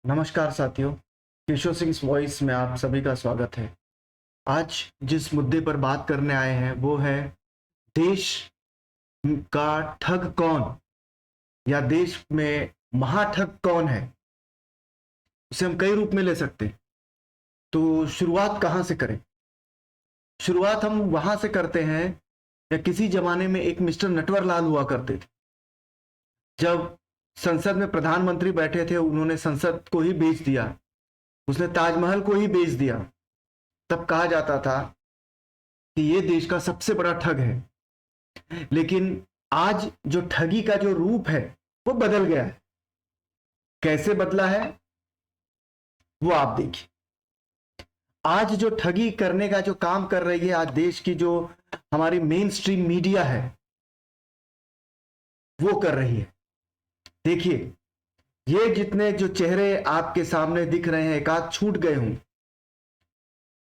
नमस्कार साथियों, केशव सिंह वॉइस में आप सभी का स्वागत है। आज जिस मुद्दे पर बात करने आए हैं वो है देश का ठग कौन या देश में महाठग कौन है। उसे हम कई रूप में ले सकते हैं। तो शुरुआत कहाँ से करें? शुरुआत हम वहां से करते हैं या किसी जमाने में एक मिस्टर नटवरलाल हुआ करते थे। जब संसद में प्रधानमंत्री बैठे थे, उन्होंने संसद को ही बेच दिया, उसने ताजमहल को ही बेच दिया। तब कहा जाता था कि ये देश का सबसे बड़ा ठग है। लेकिन आज जो ठगी का जो रूप है वो बदल गया है। कैसे बदला है वो आप देखिए। आज जो ठगी करने का जो काम कर रही है, आज देश की जो हमारी मेन स्ट्रीम मीडिया है वो कर रही है। देखिए, ये जितने जो चेहरे आपके सामने दिख रहे हैं, एक आध छूट गए हों,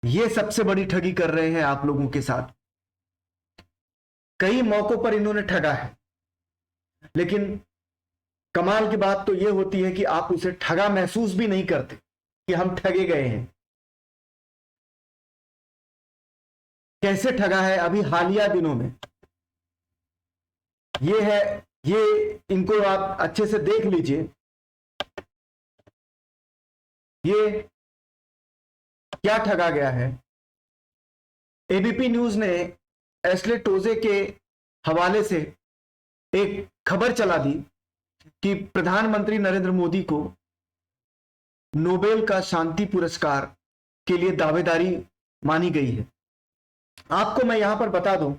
ये सबसे बड़ी ठगी कर रहे हैं आप लोगों के साथ। कई मौकों पर इन्होंने ठगा है, लेकिन कमाल की बात तो यह होती है कि आप उसे ठगा महसूस भी नहीं करते कि हम ठगे गए हैं। कैसे ठगा है? अभी हालिया दिनों में ये है, ये इनको आप अच्छे से देख लीजिए। ये क्या ठगा गया है? एबीपी न्यूज ने एस्ले टोजे के हवाले से एक खबर चला दी कि प्रधानमंत्री नरेंद्र मोदी को नोबेल का शांति पुरस्कार के लिए दावेदारी मानी गई है। आपको मैं यहां पर बता दूं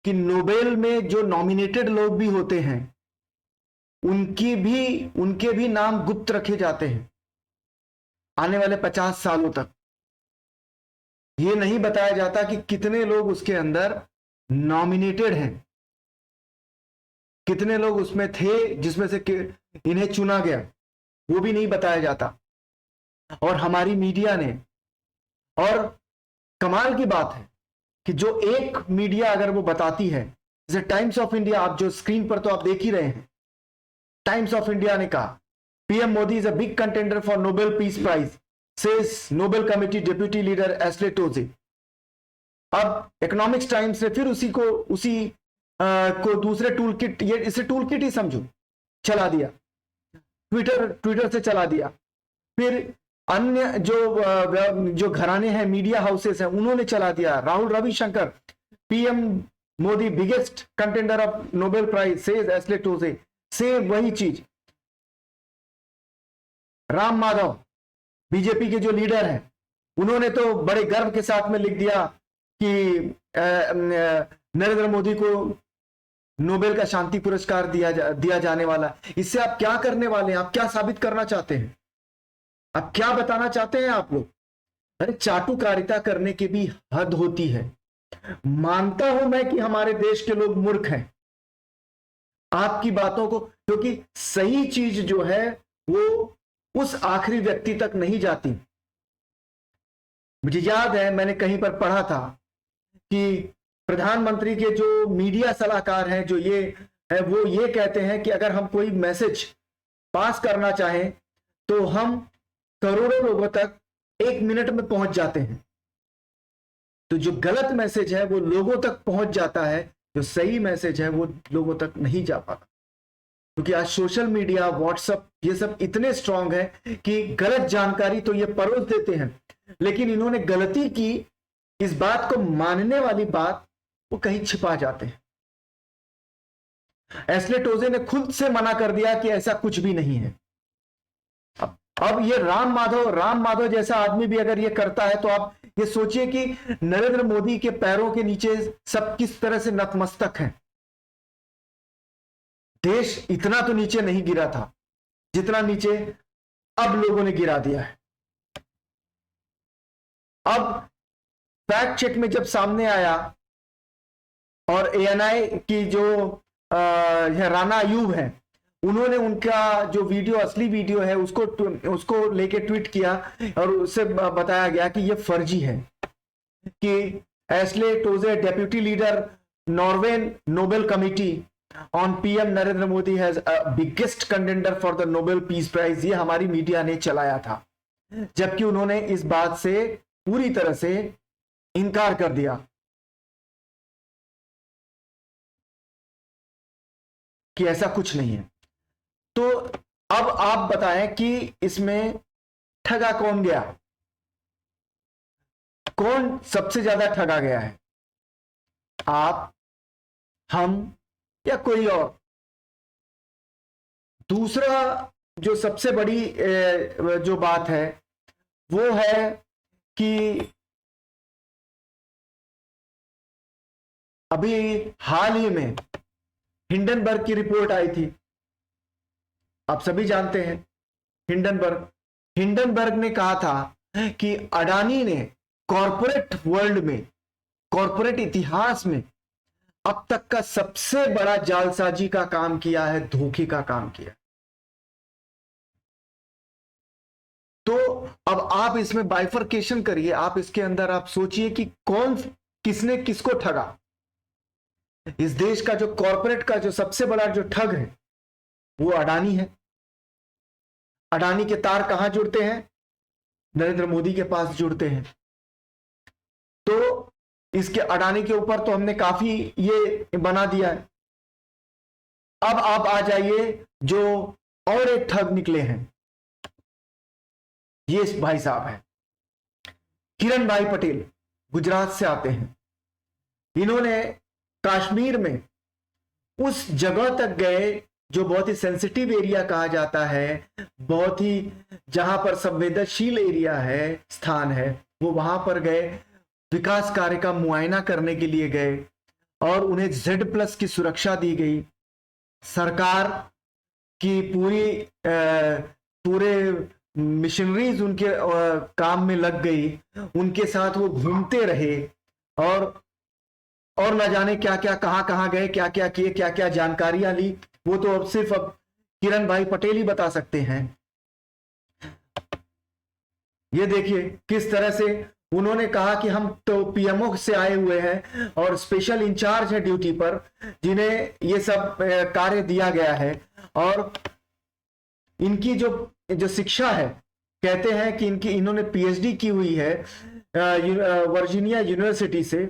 कि नोबेल में जो नॉमिनेटेड लोग भी होते हैं, उनके भी नाम गुप्त रखे जाते हैं आने वाले 50 सालों तक। यह नहीं बताया जाता कि कितने लोग उसके अंदर नॉमिनेटेड हैं, कितने लोग उसमें थे जिसमें से इन्हें चुना गया, वो भी नहीं बताया जाता। और हमारी मीडिया ने, और कमाल की बात है कि जो एक मीडिया अगर वो बताती है, जैसे टाइम्स ऑफ इंडिया, आप जो स्क्रीन पर तो आप देख ही रहे हैं, टाइम्स ऑफ इंडिया ने कहा PM Modi is a big contender for Nobel peace prize, says Nobel committee deputy leader Asle Toje. अब इकोनॉमिक्स टाइम्स ने फिर उसी को दूसरे टूल किट, ये इसे टूल किट ही समझो, चला दिया। ट्विटर से चला दिया। फिर अन्य जो घराने हैं, मीडिया हाउसेस हैं, उन्होंने चला दिया। Rahul Ravishankar, PM Modi biggest contender of Nobel prize says Asle Toje, से वही चीज। राम माधव, बीजेपी के जो लीडर हैं, उन्होंने तो बड़े गर्व के साथ में लिख दिया कि नरेंद्र मोदी को नोबेल का शांति पुरस्कार दिया जाने वाला। इससे आप क्या करने वाले हैं? आप क्या साबित करना चाहते हैं? आप क्या बताना चाहते हैं आप लोग? अरे चाटुकारिता करने की भी हद होती है। मानता हूं मैं कि हमारे देश के लोग मूर्ख हैं आपकी बातों को, क्योंकि सही चीज जो है वो उस आखिरी व्यक्ति तक नहीं जाती। मुझे याद है, मैंने कहीं पर पढ़ा था कि प्रधानमंत्री के जो मीडिया सलाहकार हैं, जो ये है, वो ये कहते हैं कि अगर हम कोई मैसेज पास करना चाहें तो हम करोड़ों लोगों तक 1 मिनट में पहुंच जाते हैं। तो जो गलत मैसेज है वो लोगों तक पहुंच जाता है, जो सही मैसेज है वो लोगों तक नहीं जा पाता। क्योंकि आज सोशल मीडिया, व्हाट्सएप, ये सब इतने स्ट्रांग है कि गलत जानकारी तो ये परोस देते हैं, लेकिन इन्होंने गलती की, इस बात को मानने वाली बात वो कहीं छिपा जाते हैं। एस्ले टोजे ने खुद से मना कर दिया कि ऐसा कुछ भी नहीं है। अब ये राम माधव जैसा आदमी भी अगर ये करता है तो आप ये सोचिए कि नरेंद्र मोदी के पैरों के नीचे सब किस तरह से नतमस्तक हैं। देश इतना तो नीचे नहीं गिरा था जितना नीचे अब लोगों ने गिरा दिया है। अब फैक्ट चेक में जब सामने आया और एएनआई की जो राना अयूब है, उन्होंने उनका जो वीडियो, असली वीडियो है, उसको लेके ट्वीट किया और उससे बताया गया कि यह फर्जी है, कि Asle Toje deputy leader Norway Nobel committee on PM Narendra Modi has biggest contender for the Nobel peace prize, ये हमारी मीडिया ने चलाया था, जबकि उन्होंने इस बात से पूरी तरह से इनकार कर दिया कि ऐसा कुछ नहीं है। तो अब आप बताएं कि इसमें ठगा कौन गया, कौन सबसे ज्यादा ठगा गया है, आप, हम या कोई और? दूसरा जो सबसे बड़ी जो बात है वो है कि अभी हाल ही में हिंडनबर्ग की रिपोर्ट आई थी, आप सभी जानते हैं हिंडनबर्ग ने कहा था कि अडानी ने कॉरपोरेट वर्ल्ड में, कॉरपोरेट इतिहास में अब तक का सबसे बड़ा जालसाजी का काम किया है, धोखे का काम किया। तो अब आप इसमें बाइफरकेशन करिए, आप इसके अंदर आप सोचिए कि कौन, किसने किसको ठगा। इस देश का जो कॉरपोरेट का जो सबसे बड़ा जो ठग है वो अडानी है। अडानी के तार कहां जुड़ते हैं? नरेंद्र मोदी के पास जुड़ते हैं। तो इसके अडानी के ऊपर तो हमने काफी ये बना दिया है। अब आप आ जाइए जो और एक ठग निकले हैं, ये भाई साहब है किरण भाई पटेल, गुजरात से आते हैं। इन्होंने कश्मीर में उस जगह तक गए जो बहुत ही सेंसिटिव एरिया कहा जाता है, बहुत ही जहां पर संवेदनशील एरिया है, स्थान है, वो वहां पर गए, विकास कार्य का मुआयना करने के लिए गए और उन्हें Z+ की सुरक्षा दी गई। सरकार की पूरे मिशनरीज उनके काम में लग गई, उनके साथ वो घूमते रहे और ना जाने क्या क्या, कहां कहां गए, क्या क्या किए, क्या क्या जानकारियां ली, वो तो अब सिर्फ किरण भाई पटेल ही बता सकते हैं। ये देखिए किस तरह से उन्होंने कहा कि हम तो पीएमओ से आए हुए हैं और स्पेशल इंचार्ज है ड्यूटी पर, जिन्हें ये सब कार्य दिया गया है, और इनकी जो शिक्षा है, कहते हैं कि इन्होंने पीएचडी की हुई है वर्जीनिया यूनिवर्सिटी से,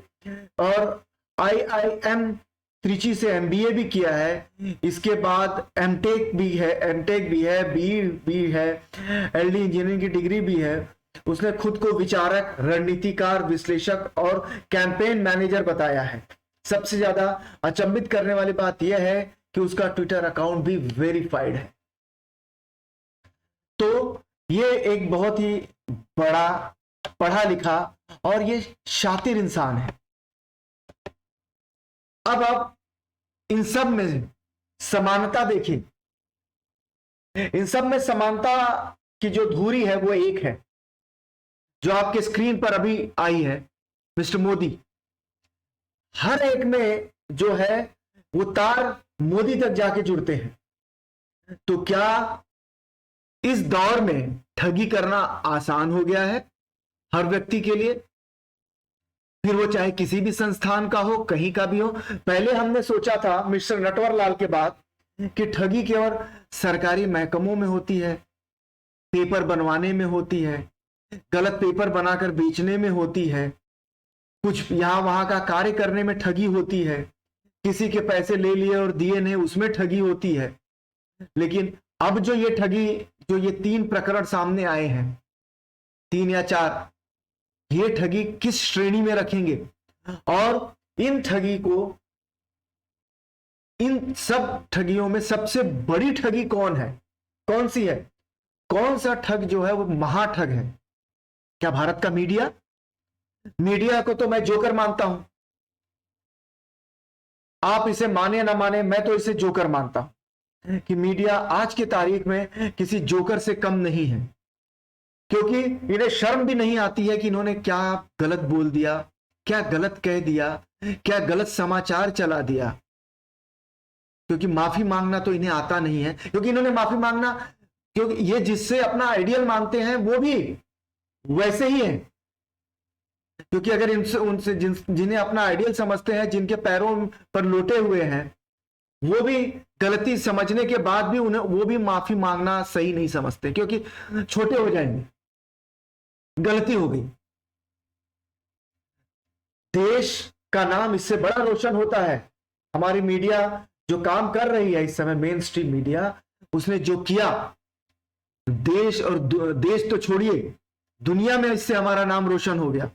और आईआईएम त्रिची से एमबीए भी किया है। इसके बाद एमटेक भी है, बी है, एलडी इंजीनियरिंग की डिग्री भी है। उसने खुद को विचारक, रणनीतिकार, विश्लेषक और कैंपेन मैनेजर बताया है। सबसे ज्यादा अचंभित करने वाली बात यह है कि उसका ट्विटर अकाउंट भी वेरीफाइड है। तो ये एक बहुत ही बड़ा पढ़ा लिखा और ये शातिर इंसान है। अब आप इन सब में समानता देखिए, इन सब में समानता की जो धुरी है वो एक है, जो आपके स्क्रीन पर अभी आई है, मिस्टर मोदी। हर एक में जो है वो तार मोदी तक जाके जुड़ते हैं। तो क्या इस दौर में ठगी करना आसान हो गया है हर व्यक्ति के लिए? फिर वो चाहे किसी भी संस्थान का हो, कहीं का भी हो। पहले हमने सोचा था मिस्टर नटवरलाल के बाद कि ठगी केवल सरकारी महकमों में होती है, पेपर बनवाने में होती है, गलत पेपर बनाकर बेचने में होती है, कुछ यहां वहां का कार्य करने में ठगी होती है, किसी के पैसे ले लिए और दिए नहीं उसमें ठगी होती है। लेकिन अब जो ये ठगी, जो ये 3 प्रकरण सामने आए हैं, 3 या 4, ये ठगी किस श्रेणी में रखेंगे? और इन ठगी को, इन सब ठगियों में सबसे बड़ी ठगी कौन है, कौन सी है? कौन सा ठग जो है वो महाठग है? क्या भारत का मीडिया? मीडिया को तो मैं जोकर मानता हूं, आप इसे माने ना माने, मैं तो इसे जोकर मानता हूं कि मीडिया आज की तारीख में किसी जोकर से कम नहीं है, क्योंकि इन्हें शर्म भी नहीं आती है कि इन्होंने क्या गलत बोल दिया, क्या गलत कह दिया, क्या गलत समाचार चला दिया। क्योंकि माफी मांगना तो इन्हें आता नहीं है, क्योंकि इन्होंने माफी मांगना, क्योंकि ये जिससे अपना आइडियल मानते हैं वो भी वैसे ही है। क्योंकि अगर इनसे उनसे जिन्हें अपना आइडियल समझते हैं, जिनके पैरों पर लोटे हुए हैं, वो भी गलती समझने के बाद भी उन्हें वो भी माफी मांगना सही नहीं समझते, क्योंकि छोटे हो जाएंगे, गलती हो गई। देश का नाम इससे बड़ा रोशन होता है। हमारी मीडिया जो काम कर रही है इस समय, मेन स्ट्रीम मीडिया, उसने जो किया, देश और देश तो छोड़िए, दुनिया में इससे हमारा नाम रोशन हो गया।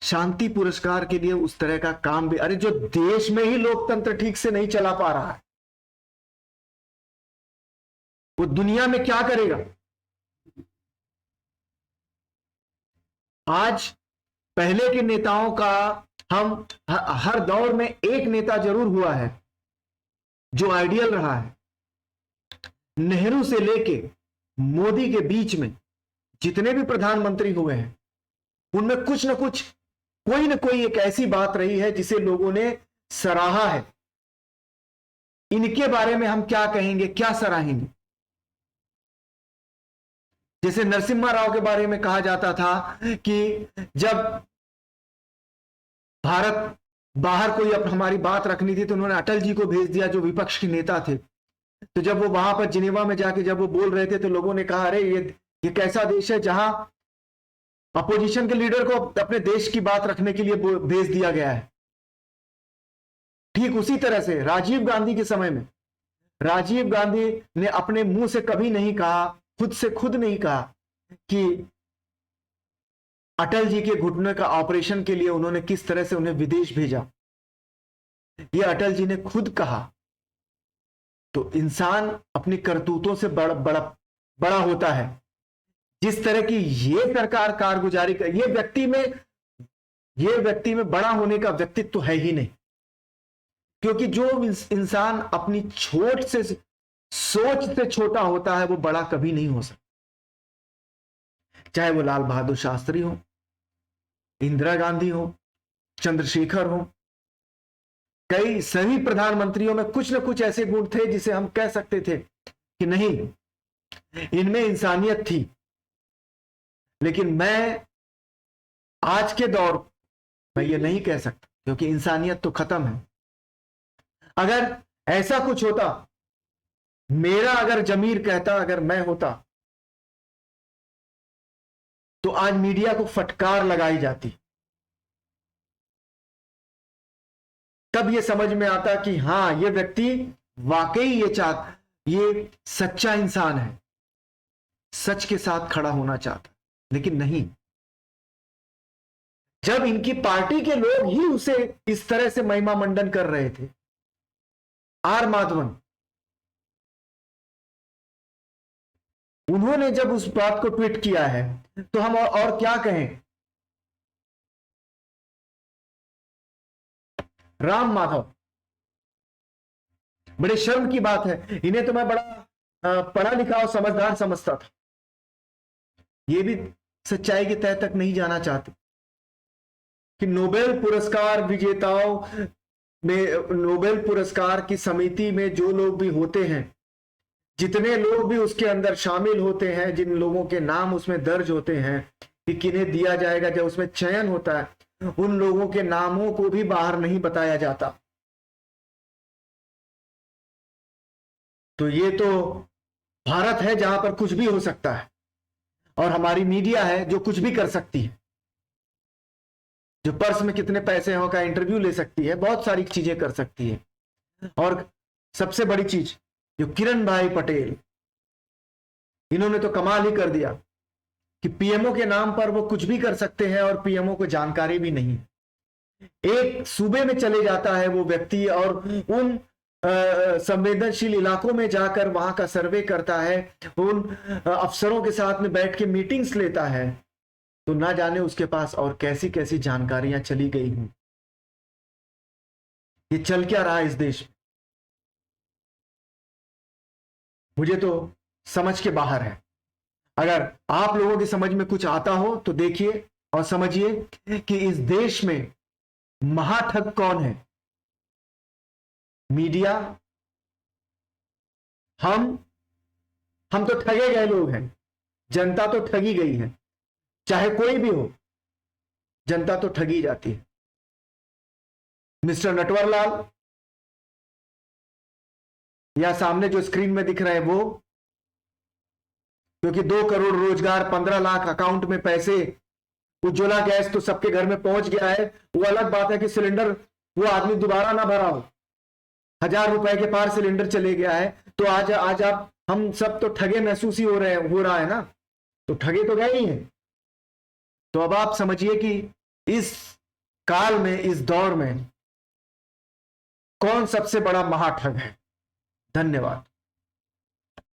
शांति पुरस्कार के लिए उस तरह का काम भी, अरे जो देश में ही लोकतंत्र ठीक से नहीं चला पा रहा है, वो दुनिया में क्या करेगा। आज पहले के नेताओं का, हम हर दौर में एक नेता जरूर हुआ है जो आइडियल रहा है। नेहरू से लेके मोदी के बीच में जितने भी प्रधानमंत्री हुए हैं, उनमें कुछ ना कुछ, कोई ना कोई एक ऐसी बात रही है जिसे लोगों ने सराहा है। इनके बारे में हम क्या कहेंगे, क्या सराहेंगे। जैसे नरसिम्हा राव के बारे में कहा जाता था कि जब भारत बाहर कोई हमारी बात रखनी थी तो उन्होंने अटल जी को भेज दिया, जो विपक्ष के नेता थे। तो जब वो वहां पर जिनेवा में जाके जब वो बोल रहे थे तो लोगों ने कहा, अरे ये कैसा देश है जहां अपोजिशन के लीडर को अपने देश की बात रखने के लिए भेज दिया गया है। ठीक उसी तरह से राजीव गांधी के समय में, राजीव गांधी ने अपने मुंह से कभी नहीं कहा, खुद से खुद नहीं कहा कि अटल जी के घुटने का ऑपरेशन के लिए उन्होंने किस तरह से उन्हें विदेश भेजा। यह अटल जी ने खुद कहा। तो इंसान अपनी करतूतों से बड़ा होता है। जिस तरह की ये सरकार कारगुजारी कर, ये व्यक्ति में बड़ा होने का व्यक्तित्व तो है ही नहीं, क्योंकि जो इंसान अपनी सोच से छोटा होता है वो बड़ा कभी नहीं हो सकता। चाहे वो लाल बहादुर शास्त्री हो, इंदिरा गांधी हो, चंद्रशेखर हो, कई सभी प्रधानमंत्रियों में कुछ न कुछ ऐसे गुण थे जिसे हम कह सकते थे कि नहीं, इनमें इंसानियत थी। लेकिन मैं आज के दौर में ये नहीं कह सकता, क्योंकि इंसानियत तो खत्म है। अगर ऐसा कुछ होता, मेरा अगर जमीर कहता, अगर मैं होता, तो आज मीडिया को फटकार लगाई जाती। तब यह समझ में आता कि हां, यह व्यक्ति वाकई ये सच्चा इंसान है, सच के साथ खड़ा होना चाहता। लेकिन नहीं, जब इनकी पार्टी के लोग ही उसे इस तरह से महिमा मंडन कर रहे थे। आर माधवन, उन्होंने जब उस बात को ट्वीट किया है तो हम और क्या कहें। राम माधव, बड़े शर्म की बात है, इन्हें तो मैं बड़ा पढ़ा लिखा और समझदार समझता था। ये भी सच्चाई की तह तक नहीं जाना चाहते कि नोबेल पुरस्कार विजेताओं में, नोबेल पुरस्कार की समिति में जो लोग भी होते हैं, जितने लोग भी उसके अंदर शामिल होते हैं, जिन लोगों के नाम उसमें दर्ज होते हैं कि किन्हें दिया जाएगा, जब उसमें चयन होता है, उन लोगों के नामों को भी बाहर नहीं बताया जाता। तो ये तो भारत है जहां पर कुछ भी हो सकता है, और हमारी मीडिया है जो कुछ भी कर सकती है, जो पर्स में कितने पैसे हो का इंटरव्यू ले सकती है, बहुत सारी चीजें कर सकती है। और सबसे बड़ी चीज, जो किरण भाई पटेल, इन्होंने तो कमाल ही कर दिया कि पीएमओ के नाम पर वो कुछ भी कर सकते हैं और पीएमओ को जानकारी भी नहीं। एक सूबे में चले जाता है वो व्यक्ति और उन संवेदनशील इलाकों में जाकर वहां का सर्वे करता है, उन अफसरों के साथ में बैठ के मीटिंग्स लेता है, तो ना जाने उसके पास और कैसी कैसी जानकारियां चली गई हूं। ये चल क्या रहा है इस देश में, मुझे तो समझ के बाहर है। अगर आप लोगों की समझ में कुछ आता हो तो देखिए और समझिए कि इस देश में महाठग कौन है। मीडिया, हम तो ठगे गए लोग हैं, जनता तो ठगी गई है। चाहे कोई भी हो, जनता तो ठगी जाती है। मिस्टर नटवरलाल, या सामने जो स्क्रीन में दिख रहे हैं वो, क्योंकि 2 करोड़ रोजगार, 15 लाख अकाउंट में पैसे, उज्ज्वला गैस तो सबके घर में पहुंच गया है। वो अलग बात है कि सिलेंडर वो आदमी दोबारा ना भरा हो, 1000 रुपए के पार सिलेंडर चले गया है। तो आज आप हम सब तो ठगे महसूस ही हो रहा है ना, तो ठगे तो गए ही हैं। तो अब आप समझिए कि इस काल में, इस दौर में कौन सबसे बड़ा महाठग है। धन्यवाद।